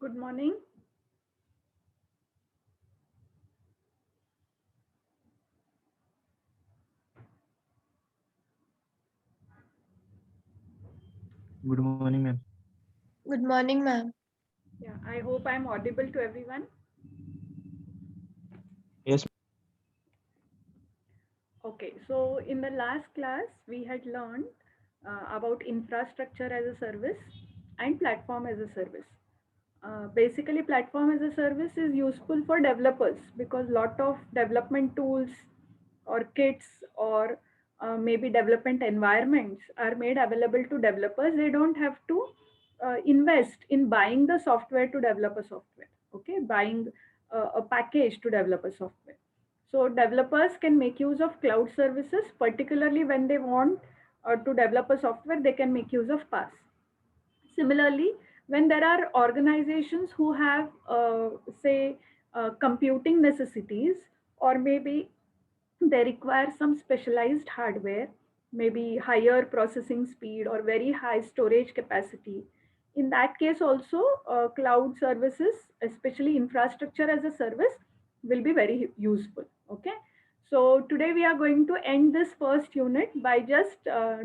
Good morning. Good morning, ma'am. Good morning, ma'am. Yeah, I hope I'm audible to everyone. Yes, Okay, so in the last class, we had learned about infrastructure as a service and platform as a service. Basically, platform as a service is useful for developers because lot of development tools or kits or maybe development environments are made available to developers. They don't have to invest in buying the software to develop a software. Okay, buying a package to develop a software. So developers can make use of cloud services, particularly when they want to develop a software, they can make use of PaaS. Similarly, when there are organizations who have, say, computing necessities, or maybe they require some specialized hardware, maybe higher processing speed or very high storage capacity. In that case, also, cloud services, especially infrastructure as a service, will be very useful. Okay. So today we are going to end this first unit by just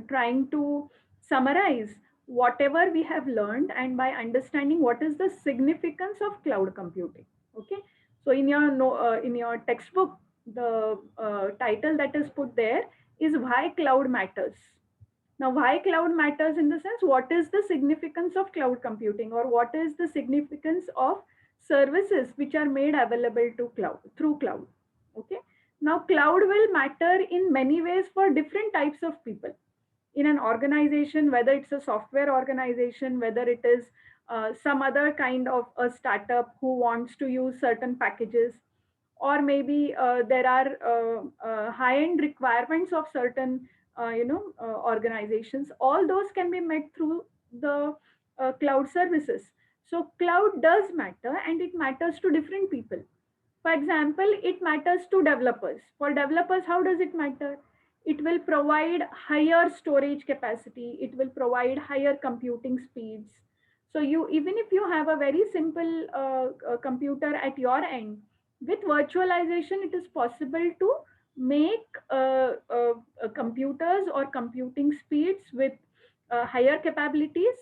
trying to summarize whatever we have learned and by understanding what is the significance of cloud computing. Okay. So in your in your textbook, the title that is put there is why cloud matters. Now, why cloud matters in the sense, what is the significance of cloud computing, or what is the significance of services which are made available to cloud through cloud. Okay. Now, cloud will matter in many ways for different types of people in an organization, whether it's a software organization, whether it is some other kind of a startup who wants to use certain packages, or maybe there are high-end requirements of certain organizations. All those can be met through the cloud services. So cloud does matter, and it matters to different people. For example, it matters to developers. For developers, how does it matter? It will provide higher storage capacity, it will provide higher computing speeds. So you, even if you have a very simple computer at your end, with virtualization, it is possible to make computers or computing speeds with higher capabilities.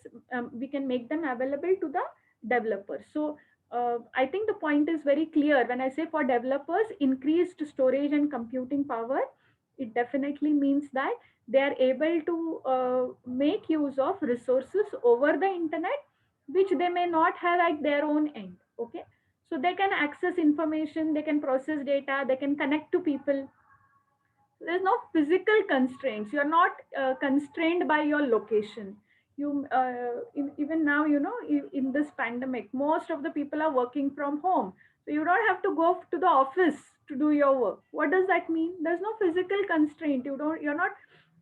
We can make them available to the developers. So I think the point is very clear. When I say for developers, increased storage and computing power, it definitely means that they are able to make use of resources over the internet, which they may not have at their own end. Okay. So they can access information, they can process data, they can connect to people. There's no physical constraints. You're not constrained by your location. You even now, in this pandemic, most of the people are working from home, so you don't have to go to the office to do your work. What does that mean? There's no physical constraint. You're not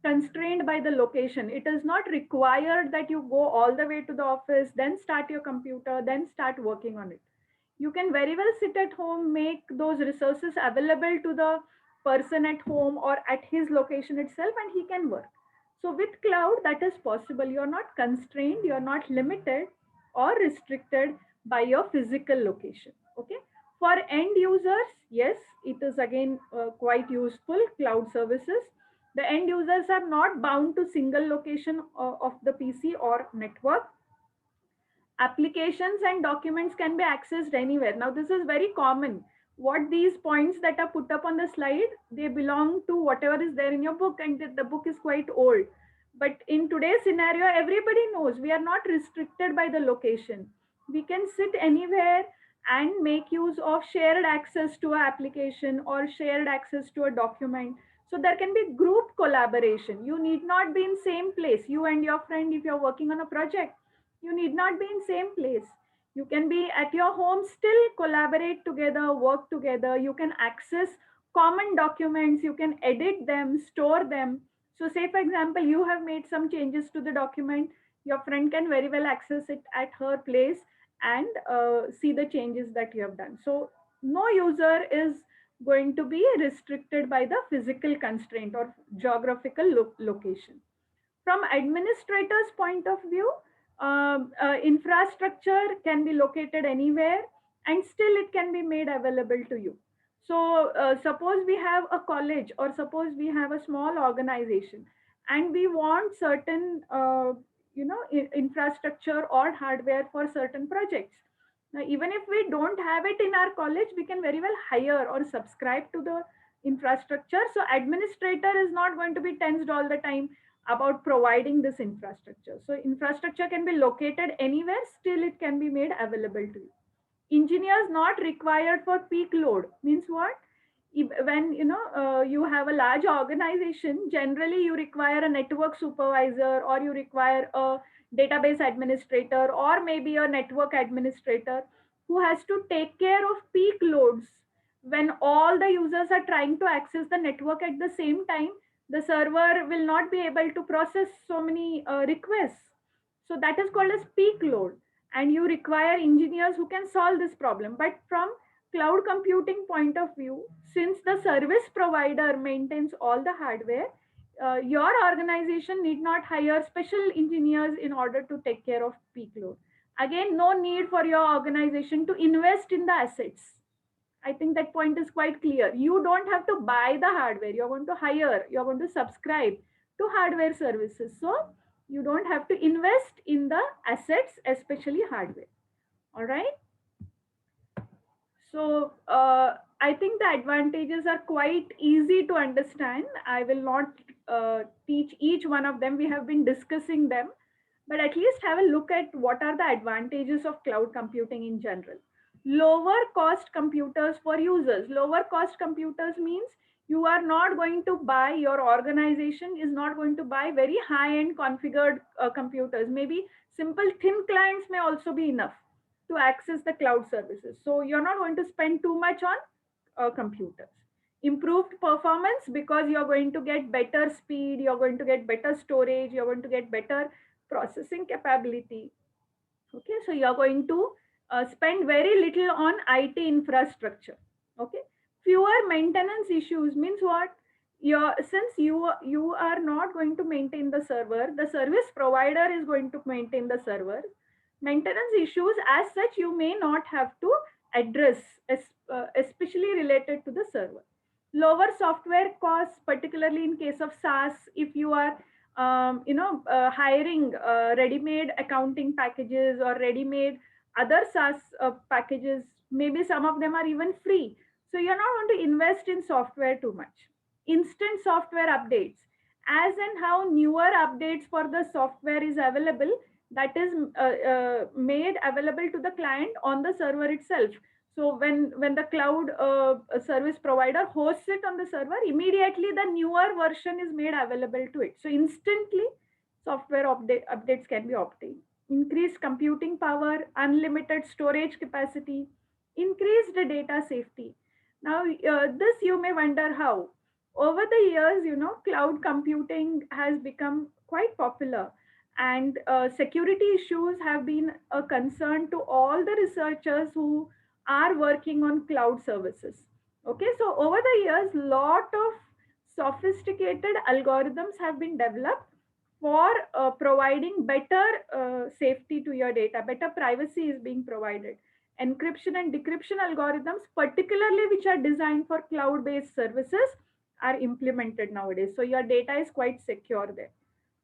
constrained by the location. It is not required that you go all the way to the office, then start your computer, then start working on it. You can very well sit at home, make those resources available to the person at home or at his location itself, and he can work. So with cloud, that is possible. You're not constrained, you're not limited or restricted by your physical location. Okay. For end users, yes, it is again quite useful. Cloud services, the end users are not bound to single location of the PC or network. Applications and documents can be accessed anywhere. Now, this is very common. What these points that are put up on the slide, they belong to whatever is there in your book, and the book is quite old. But in today's scenario, everybody knows we are not restricted by the location. We can sit anywhere and make use of shared access to an application or shared access to a document. So there can be group collaboration. You need not be in same place. You and your friend, if you're working on a project, you need not be in same place. You can be at your home, still collaborate together, work together. You can access common documents, you can edit them, store them. So say for example, you have made some changes to the document, your friend can very well access it at her place and see the changes that you have done. So no user is going to be restricted by the physical constraint or geographical location. From administrator's point of view, infrastructure can be located anywhere and still it can be made available to you. So suppose we have a college or suppose we have a small organization and we want certain infrastructure or hardware for certain projects. Now, even if we don't have it in our college, we can very well hire or subscribe to the infrastructure. So administrator is not going to be tensed all the time about providing this infrastructure. So infrastructure can be located anywhere, still it can be made available to you. Engineers not required for peak load means what? When you have a large organization, generally you require a network supervisor or you require a database administrator or maybe a network administrator who has to take care of peak loads when all the users are trying to access the network at the same time. The server will not be able to process so many requests. So that is called as peak load, and you require engineers who can solve this problem. But from cloud computing point of view, since the service provider maintains all the hardware, your organization need not hire special engineers in order to take care of peak load. Again, no need for your organization to invest in the assets. I think that point is quite clear. You don't have to buy the hardware. You're going to hire, you're going to subscribe to hardware services. So you don't have to invest in the assets, especially hardware. All right. So I think the advantages are quite easy to understand. I will not teach each one of them. We have been discussing them, but at least have a look at what are the advantages of cloud computing in general. Lower cost computers for users. Lower cost computers means you are not going to buy, your organization is not going to buy very high end configured computers. Maybe simple thin clients may also be enough to access the cloud services. So you're not going to spend too much on computers. Improved performance because you're going to get better speed, you're going to get better storage, you're going to get better processing capability. Okay, so you're going to spend very little on IT infrastructure. Okay, fewer maintenance issues means what? Since you are not going to maintain the server, the service provider is going to maintain the server. Maintenance issues as such you may not have to address, especially related to the server. Lower software costs, particularly in case of SaaS, if you are hiring ready-made accounting packages or ready-made other SaaS packages, maybe some of them are even free. So you're not going to invest in software too much. Instant software updates, as and how newer updates for the software is available, that is made available to the client on the server itself. So when the cloud service provider hosts it on the server, immediately the newer version is made available to it. So instantly software updates can be obtained. Increased computing power, unlimited storage capacity, increased data safety. Now this you may wonder how. Over the years, cloud computing has become quite popular, and security issues have been a concern to all the researchers who are working on cloud services. Okay, so over the years, lot of sophisticated algorithms have been developed for providing better safety to your data. Better privacy is being provided. Encryption and decryption algorithms, particularly which are designed for cloud based services, are implemented nowadays, so your data is quite secure there.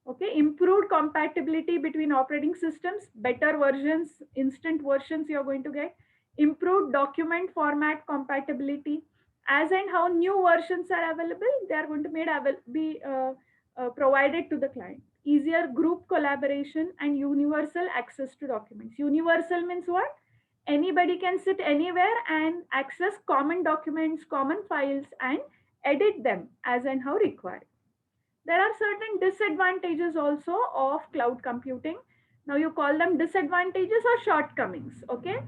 Okay, improved compatibility between operating systems, better versions, instant versions you're going to get, improved document format compatibility, as and how new versions are available, they are going to be provided to the client. Easier group collaboration and universal access to documents. Universal means what? Anybody can sit anywhere and access common documents, common files, and edit them as and how required. There are certain disadvantages also of cloud computing. Now you call them disadvantages or shortcomings. Okay,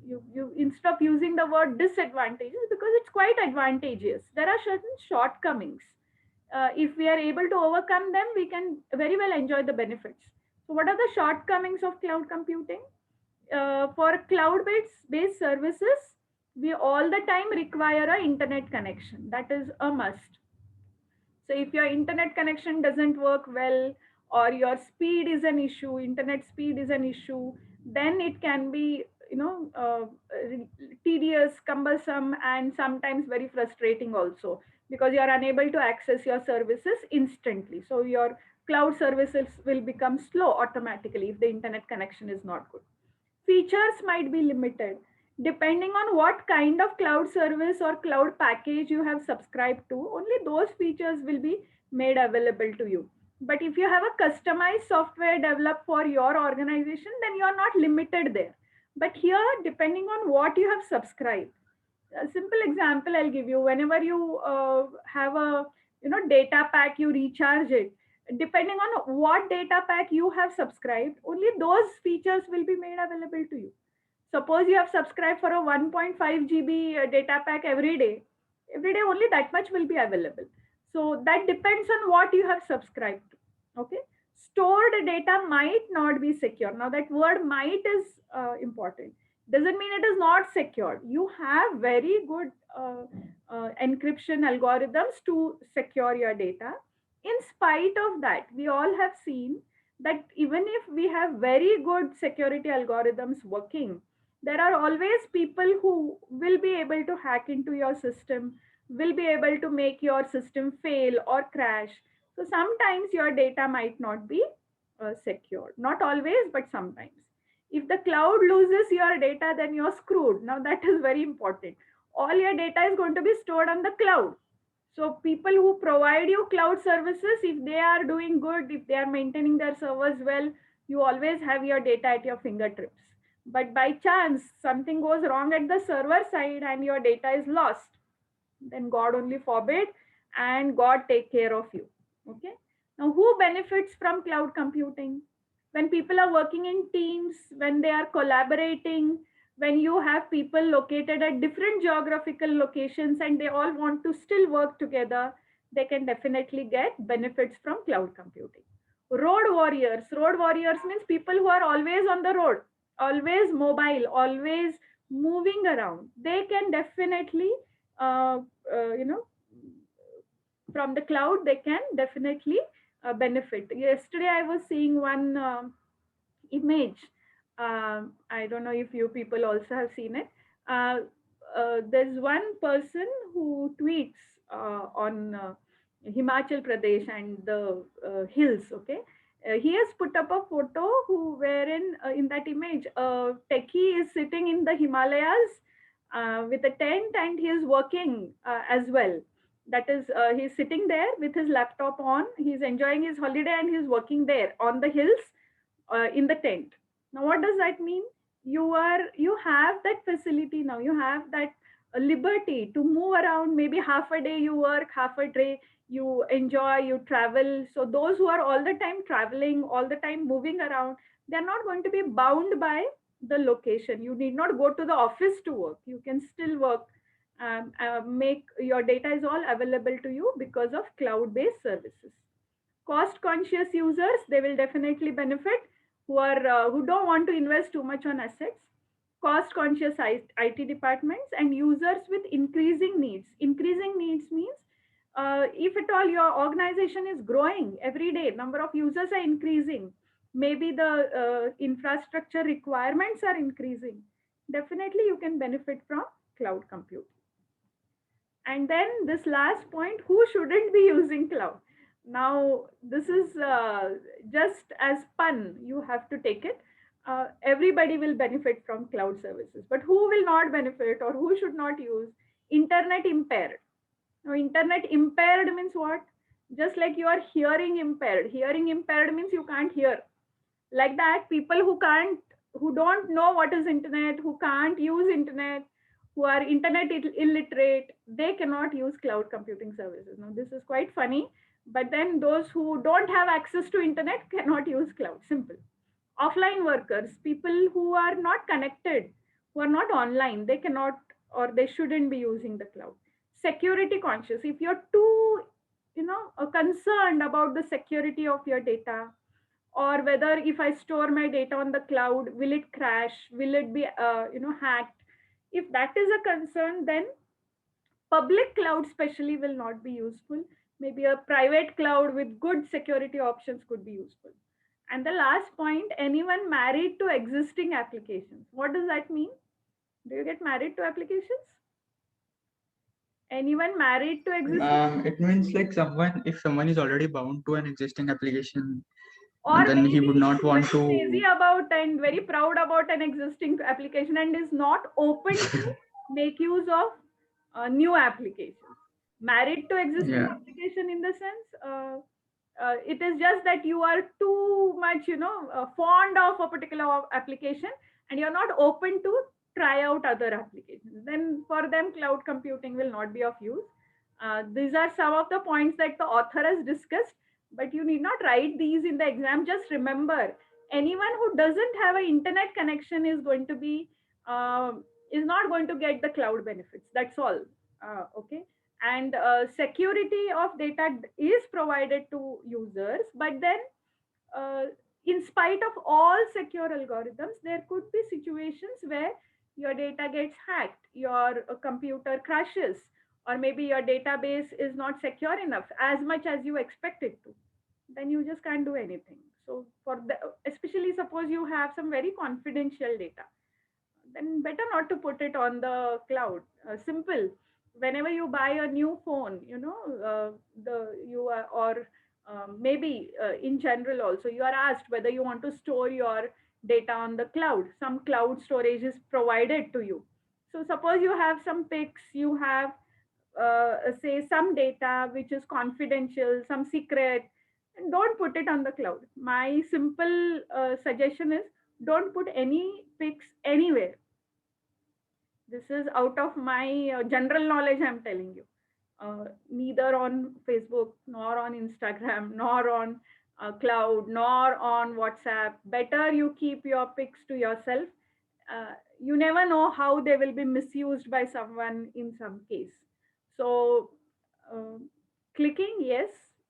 you instead of using the word disadvantages, because it's quite advantageous, there are certain shortcomings. If we are able to overcome them, we can very well enjoy the benefits. So what are the shortcomings of cloud computing? For cloud based services, we all the time require a internet connection. That is a must. So if your internet connection doesn't work well, or your speed is an issue, internet speed is an issue, then it can be, tedious, cumbersome, and sometimes very frustrating also, because you are unable to access your services instantly. So your cloud services will become slow automatically if the internet connection is not good. Features might be limited depending on what kind of cloud service or cloud package you have subscribed to. Only those features will be made available to you. But if you have a customized software developed for your organization, then you are not limited there. But here, depending on what you have subscribed, a simple example I'll give you. Whenever you have a data pack, you recharge it. Depending on what data pack you have subscribed, only those features will be made available to you. Suppose you have subscribed for a 1.5 GB data pack every day. Every day only that much will be available. So that depends on what you have subscribed to. Okay. Stored data might not be secure. Now that word might is important. Doesn't mean it is not secure. You have very good encryption algorithms to secure your data. In spite of that, we all have seen that even if we have very good security algorithms working, there are always people who will be able to hack into your system, will be able to make your system fail or crash. So sometimes your data might not be secure. Not always, but sometimes. If the cloud loses your data, then you're screwed. Now that is very important. All your data is going to be stored on the cloud. So people who provide you cloud services, if they are doing good, if they are maintaining their servers well, you always have your data at your fingertips. But by chance, something goes wrong at the server side and your data is lost, then God only forbid, and God take care of you. Okay. Now, who benefits from cloud computing? When people are working in teams, when they are collaborating, when you have people located at different geographical locations and they all want to still work together, they can definitely get benefits from cloud computing. Road warriors means people who are always on the road, always mobile, always moving around. They can definitely, uh, you know, from the cloud, they can definitely benefit. Yesterday, I was seeing one image. I don't know if you people also have seen it. Uh, there's one person who tweets on Himachal Pradesh and the hills. Okay, he has put up a photo who wherein in that image, techie is sitting in the Himalayas with a tent and he is working as well. That is, he's sitting there with his laptop on. He's enjoying his holiday and he's working there on the hills in the tent. Now what does that mean? You have that facility now, you have that liberty to move around. Maybe half a day you work, half a day you enjoy, you travel. So those who are all the time traveling, all the time moving around, they're not going to be bound by the location. You need not go to the office to work, you can still work. Make your data is all available to you because of cloud based services. Cost conscious users, they will definitely benefit, who don't want to invest too much on assets. Cost conscious IT departments and users with increasing needs. Increasing needs means if at all your organization is growing every day, number of users are increasing, maybe the infrastructure requirements are increasing, definitely you can benefit from cloud computing. And then this last point, who shouldn't be using cloud? Now, this is just as fun. You have to take it. Everybody will benefit from cloud services, but who will not benefit or who should not use? Internet impaired. Now, internet impaired means what? Just like you are hearing impaired. Hearing impaired means you can't hear. Like that, people who don't know what is internet, who can't use internet, who are internet illiterate, they cannot use cloud computing services. Now, this is quite funny, but then those who don't have access to internet cannot use cloud. Simple. Offline workers, people who are not connected, who are not online, they cannot or they shouldn't be using the cloud. Security conscious, if you're too concerned about the security of your data, or whether if I store my data on the cloud, will it crash, will it be hacked, if that is a concern, then public cloud especially will not be useful. Maybe a private cloud with good security options could be useful. And the last point, anyone married to existing applications. What does that mean? Do you get married to applications? Anyone married to existing? It means like if someone is already bound to an existing application, Or then he maybe would not want very crazy to. about and very proud about an existing application and is not open to make use of new applications. Married to existing Yeah. application in the sense, it is just that you are too much, fond of a particular application and you're not open to try out other applications. Then for them, cloud computing will not be of use. These are some of the points that the author has discussed, but you need not write these in the exam. Just remember, anyone who doesn't have an internet connection is going to be is not going to get the cloud benefits. That's all. Okay. And security of data is provided to users, but then uh, in spite of all secure algorithms, there could be situations where your data gets hacked, your computer crashes, or maybe your database is not secure enough as much as you expect it to. Then you just can't do anything. So for the, especially suppose you have some very confidential data, then better not to put it on the cloud. Simple. Whenever you buy a new phone, the you are, or maybe in general also, you are asked whether you want to store your data on the cloud. Some cloud storage is provided to you. So suppose you have some pics, you have say some data which is confidential, some secret, and don't put it on the cloud. My simple suggestion is don't put any pics anywhere. This is out of my general knowledge, I'm telling you. Neither on Facebook, nor on Instagram, nor on cloud, nor on WhatsApp. Better you keep your pics to yourself. You never know how they will be misused by someone in some case. So, uh, clicking, yes,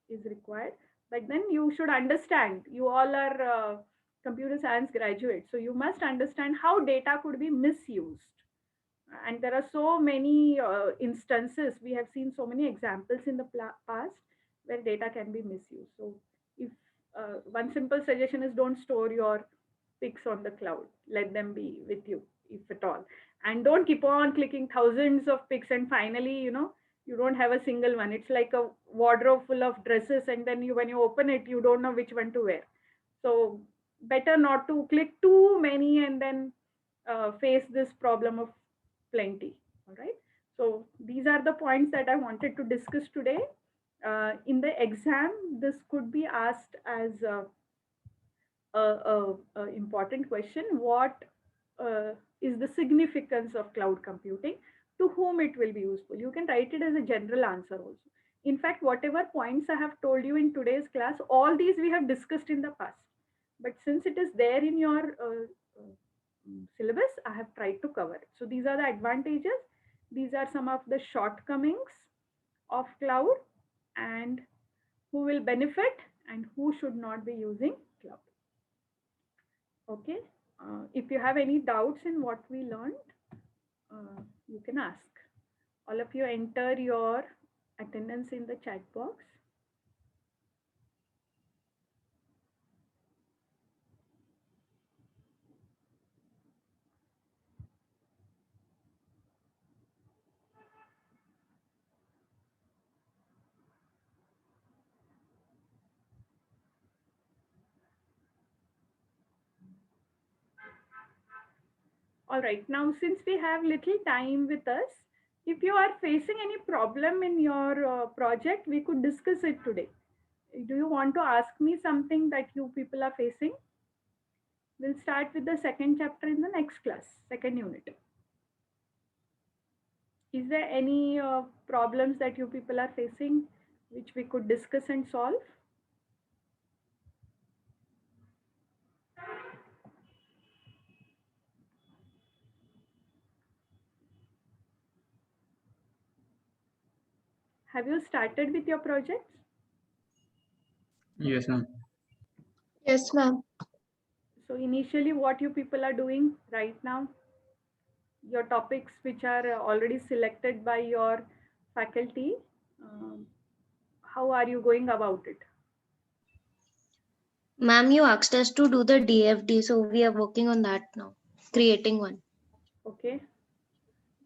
is required, but then you should understand. You all are computer science graduates, so you must understand how data could be misused. And there are so many instances, we have seen so many examples in the past where data can be misused. So if one simple suggestion is don't store your pics on the cloud, let them be with you if at all, and don't keep on clicking thousands of pics and finally you don't have a single one. It's like a wardrobe full of dresses, and then when you open it, you don't know which one to wear. So better not to click too many and then face this problem of plenty. All right. So these are the points that I wanted to discuss today. In the exam, this could be asked as a important question. What is the significance of cloud computing? To whom it will be useful? You can write it as a general answer also. In fact, whatever points I have told you in today's class, all these we have discussed in the past. But since it is there in your syllabus, I have tried to cover it. So these are the advantages. These are some of the shortcomings of cloud, and who will benefit and who should not be using cloud. Okay. If you have any doubts in what we learned, you can ask. All of you enter your attendance in the chat box. All right, now since we have little time with us, if you are facing any problem in your project, we could discuss it today. Do you want to ask me something that you people are facing? We'll start with the second chapter in the next class, second unit. Is there any problems that you people are facing which we could discuss and solve? Have you started with your projects? Yes, ma'am. Yes, ma'am. So initially what you people are doing right now, your topics which are already selected by your faculty, um, how are you going about it? Ma'am, you asked us to do the DFD, so we are working on that now, creating one. Okay.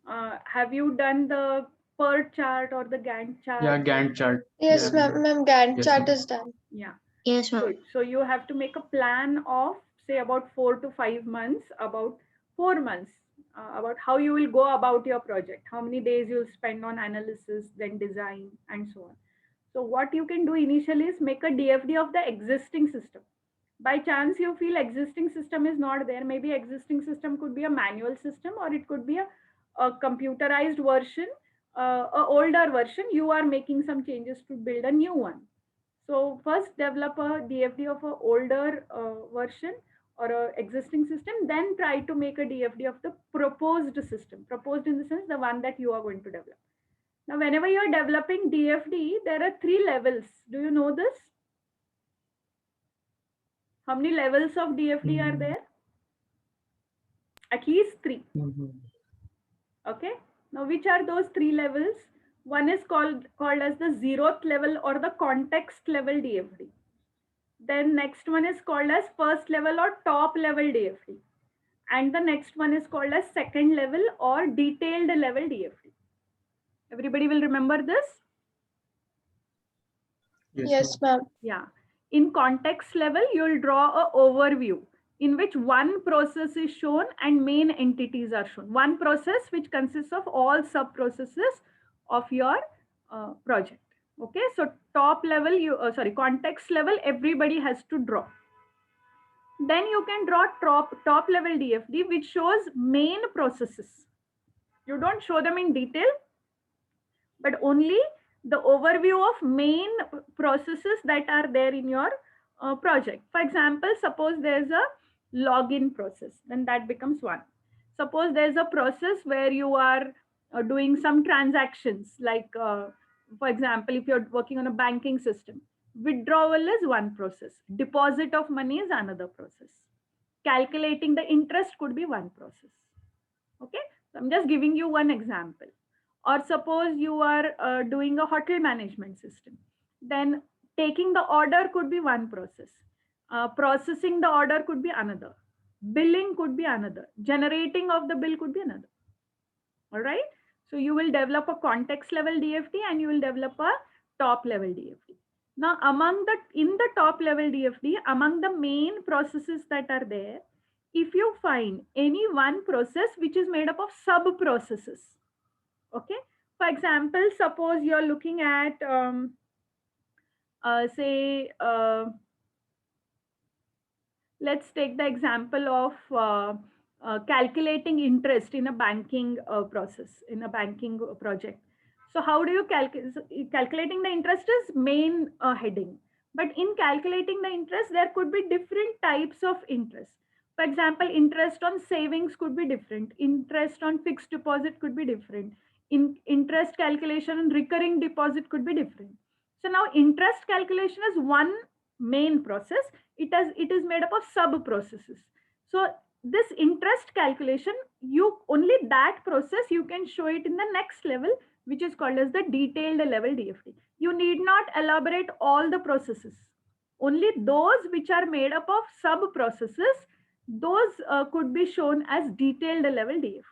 Have you done the PERT chart or the Gantt chart? Yeah, Gantt chart. Yes, Yeah. ma'am. Gantt Yes, chart ma'am. is done. Yeah. Yes, ma'am. Good. So you have to make a plan of say about 4 to 5 months, about 4 months, about how you will go about your project, how many days you'll spend on analysis, then design, and so on. So what you can do initially is make a DFD of the existing system. By chance you feel existing system is not there, maybe existing system could be a manual system or it could be a computerized version, a older version. You are making some changes to build a new one. So first develop a DFD of a older version or a existing system, then try to make a DFD of the proposed system. Proposed in the sense the one that you are going to develop. Now, whenever you are developing DFD, there are 3 levels. Do you know this? How many levels of DFD are there? At least 3. Okay. Now, which are those 3 levels? One is called as the 0th level or the context level DFD. Then next one is called as first level or top level DFD. And the next one is called as second level or detailed level DFD. Everybody will remember this? Yes, ma'am. Yeah. In context level, you'll draw an overview in which one process is shown and main entities are shown. One process which consists of all sub processes of your project. Okay, so top level, context level, everybody has to draw. Then you can draw top level DFD which shows main processes. You don't show them in detail, but only the overview of main processes that are there in your project. For example, suppose there's a login process, then that becomes one. Suppose there's a process where you are doing some transactions, like for example, if you're working on a banking system, withdrawal is one process, deposit of money is another process, calculating the interest could be one process. Okay, so I'm just giving you one example. Or suppose you are doing a hotel management system, then taking the order could be one process, processing the order could be another, billing could be another, generating of the bill could be another. All right, so you will develop a context level DFD and you will develop a top level DFD. Now in the top level DFD, among the main processes that are there, if you find any one process which is made up of sub processes, okay, for example, suppose you're looking at say let's take the example of calculating interest in a banking process, in a banking project. So how do you calculating the interest is main heading, but in calculating the interest there could be different types of interest. For example, interest on savings could be different, interest on fixed deposit could be different, interest calculation and recurring deposit could be different. So now interest calculation is one main process. It is made up of sub processes. So this interest calculation, you only that process you can show it in the next level, which is called as the detailed level DFD. You need not elaborate all the processes, only those which are made up of sub processes, those could be shown as detailed level DFD.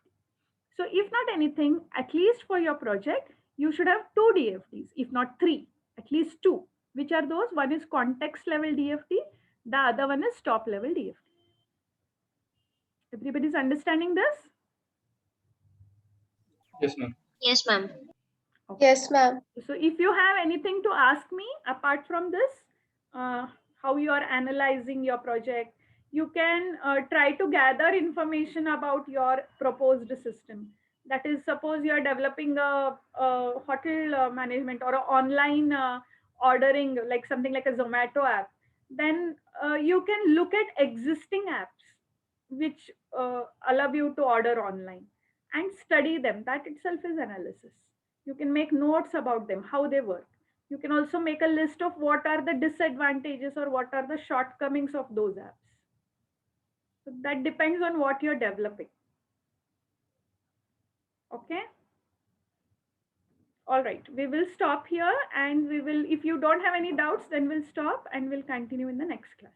So if not anything, at least for your project, you should have 2 DFDs, if not 3, at least 2. Which are those? One is context level DFD, the other one is top level DFD. Everybody's understanding this? Yes, ma'am. Yes, ma'am. Okay. Yes, ma'am. So if you have anything to ask me apart from this, how you are analyzing your project, you can try to gather information about your proposed system. That is, suppose you are developing a hotel management or an online ordering, like something like a Zomato app, then you can look at existing apps which allow you to order online and study them. That itself is analysis. You can make notes about them, how they work. You can also make a list of what are the disadvantages or what are the shortcomings of those apps. So that depends on what you're developing. Okay. All right, we will stop here and we will, if you don't have any doubts, then we'll stop and we'll continue in the next class.